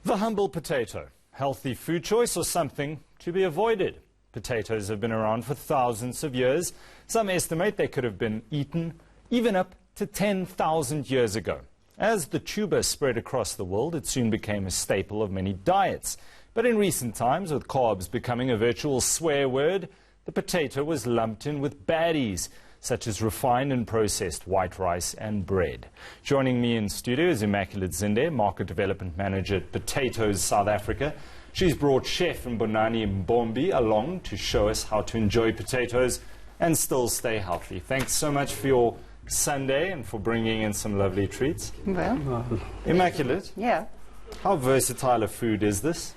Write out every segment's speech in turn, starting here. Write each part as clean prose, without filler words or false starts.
The humble potato, healthy food choice or something to be avoided? Potatoes have been around for thousands of years. Some estimate they could have been eaten even up to 10,000 years ago. As the tuber spread across the world, it soon became a staple of many diets. But in recent times, with carbs becoming a virtual swear word, the potato was lumped in with baddies, such as refined and processed white rice and bread. Joining me in studio is Immaculate Zinde, Market Development Manager at Potatoes South Africa. She's brought Chef Mbonani Mbombi along to show us how to enjoy potatoes and still stay healthy. Thanks so much for your Sunday and for bringing in some lovely treats. Well, Immaculate, yeah. how versatile a food is this?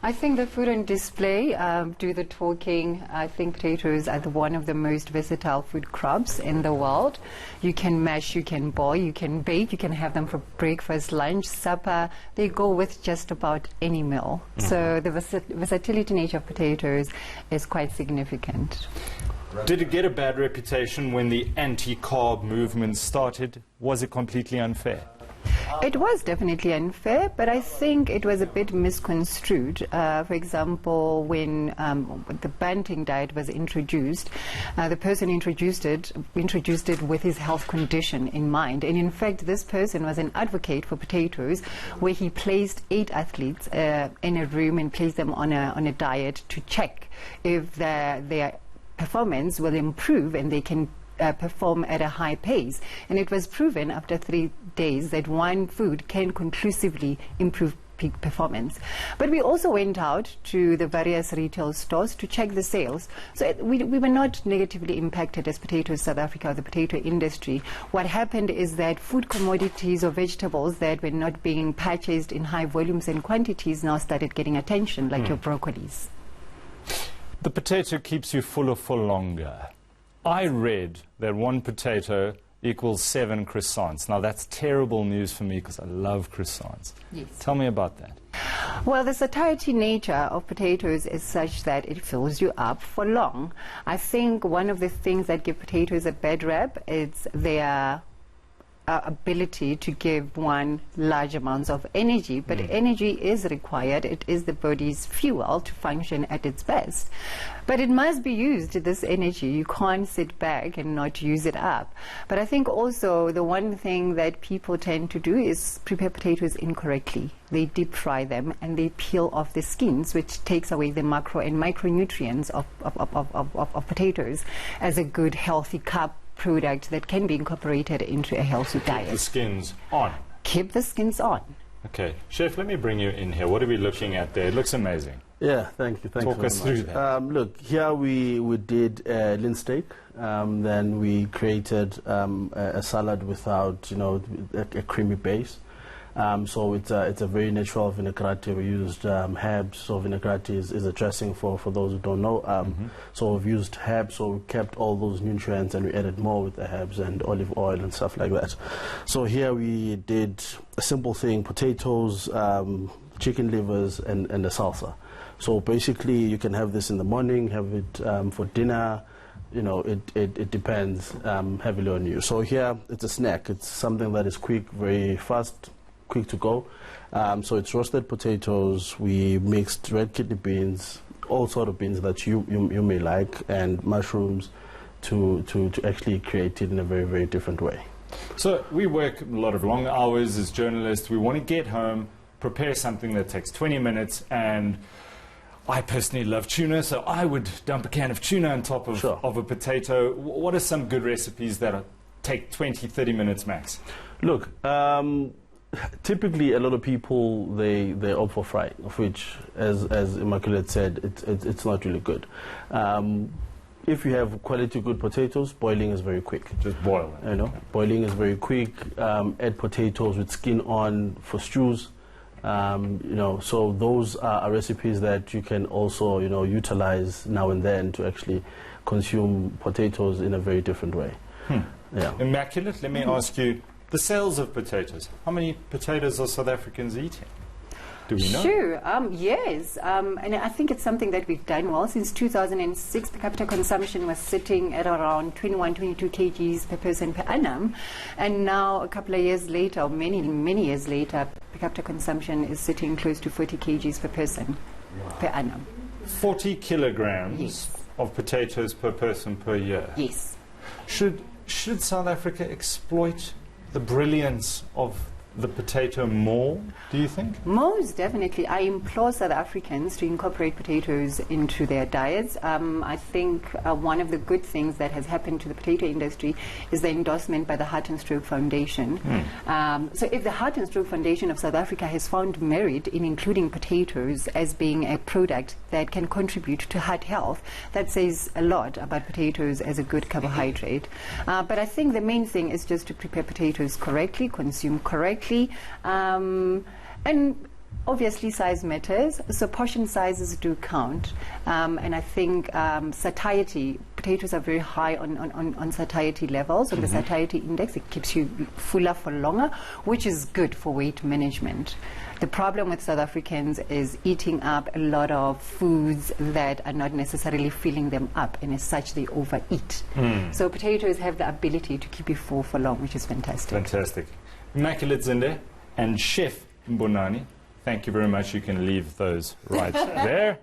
I think the food on display do the talking. I think potatoes are one of the most versatile food crops in the world. You can mash, you can boil, you can bake, you can have them for breakfast, lunch, supper. They go with just about any meal. So the versatility nature of potatoes is quite significant. Did it get a bad reputation when the anti-carb movement started? Was it completely unfair? It was definitely unfair, but I think it was a bit misconstrued. For example, when the banting diet was introduced, the person introduced it with his health condition in mind. And in fact, this person was an advocate for potatoes, where he placed 8 athletes in a room and placed them on a diet to check if their performance will improve and they can perform at a high pace. And it was proven after 3 days that one food can conclusively improve peak performance. But we also went out to the various retail stores to check the sales. So we were not negatively impacted as Potatoes South Africa or the potato industry. What happened is that food commodities or vegetables that were not being purchased in high volumes and quantities now started getting attention, like your broccolis. The potato keeps you fuller for longer. I read that 1 potato equals 7 croissants. Now, that's terrible news for me because I love croissants. Yes. Tell me about that. Well, the satiety nature of potatoes is such that it fills you up for long. I think one of the things that give potatoes a bad rap is their ability to give one large amounts of energy, but energy is required. It is the body's fuel to function at its best, but it must be used, this energy. You can't sit back and not use it up. But I think also the one thing that people tend to do is prepare potatoes incorrectly. They deep fry them and they peel off the skins, which takes away the macro and micronutrients of potatoes as a good healthy carb product that can be incorporated into a healthy diet. Keep the skins on. Keep the skins on. Okay. Chef, let me bring you in here. What are we looking at there? It looks amazing. Yeah, thank you. Talk us through that. Look, here we did lean steak. Then we created a salad without, a creamy base. So it's a very natural vinaigrette. We used herbs. So vinaigrette is a dressing for those who don't know. So we've used herbs, so we kept all those nutrients and we added more with the herbs and olive oil and stuff like that. So here we did a simple thing: potatoes, chicken livers, and a salsa. So basically, you can have this in the morning, have it for dinner. It depends heavily on you. So here, it's a snack. It's something that is quick, very fast, quick to go. So it's roasted potatoes. We mixed red kidney beans, all sort of beans that you may like, and mushrooms to actually create it in a very, very different way. So we work a lot of long hours as journalists. We want to get home, prepare something that takes 20 minutes, and I personally love tuna, so I would dump a can of tuna on top of, Sure. of a potato. What are some good recipes that take 20, 30 minutes max? Look, typically a lot of people they opt for frying, of which, as Immaculate said, it's not really good. If you have quality good potatoes, boiling is very quick. Just boil them. Boiling is very quick. Add potatoes with skin on for stews. So those are recipes that you can also utilize now and then to actually consume potatoes in a very different way. Yeah. Immaculate, let me ask you, the sales of potatoes. How many potatoes are South Africans eating? Do we know? Sure, yes. And I think it's something that we've done well. Since 2006, per capita consumption was sitting at around 21, 22 kgs per person per annum. And now, a couple of years later, or many years later, per capita consumption is sitting close to 40 kgs per person per annum. 40 kilograms Yes. of potatoes per person per year. Yes. Should South Africa exploit the brilliance of the potato more, do you think? Most definitely. I implore South Africans to incorporate potatoes into their diets. I think one of the good things that has happened to the potato industry is the endorsement by the Heart and Stroke Foundation. So if the Heart and Stroke Foundation of South Africa has found merit in including potatoes as being a product that can contribute to heart health, that says a lot about potatoes as a good carbohydrate. But I think the main thing is just to prepare potatoes correctly, consume correctly, and obviously size matters, so portion sizes do count. And I think satiety, potatoes are very high on satiety levels, on the satiety index. It keeps you fuller for longer, which is good for weight management. The problem with South Africans is eating up a lot of foods that are not necessarily filling them up, and as such they overeat. So potatoes have the ability to keep you full for long, which is fantastic. Fantastic. Immaculate Zinde and Chef Mbonani, thank you very much. You can leave those right there.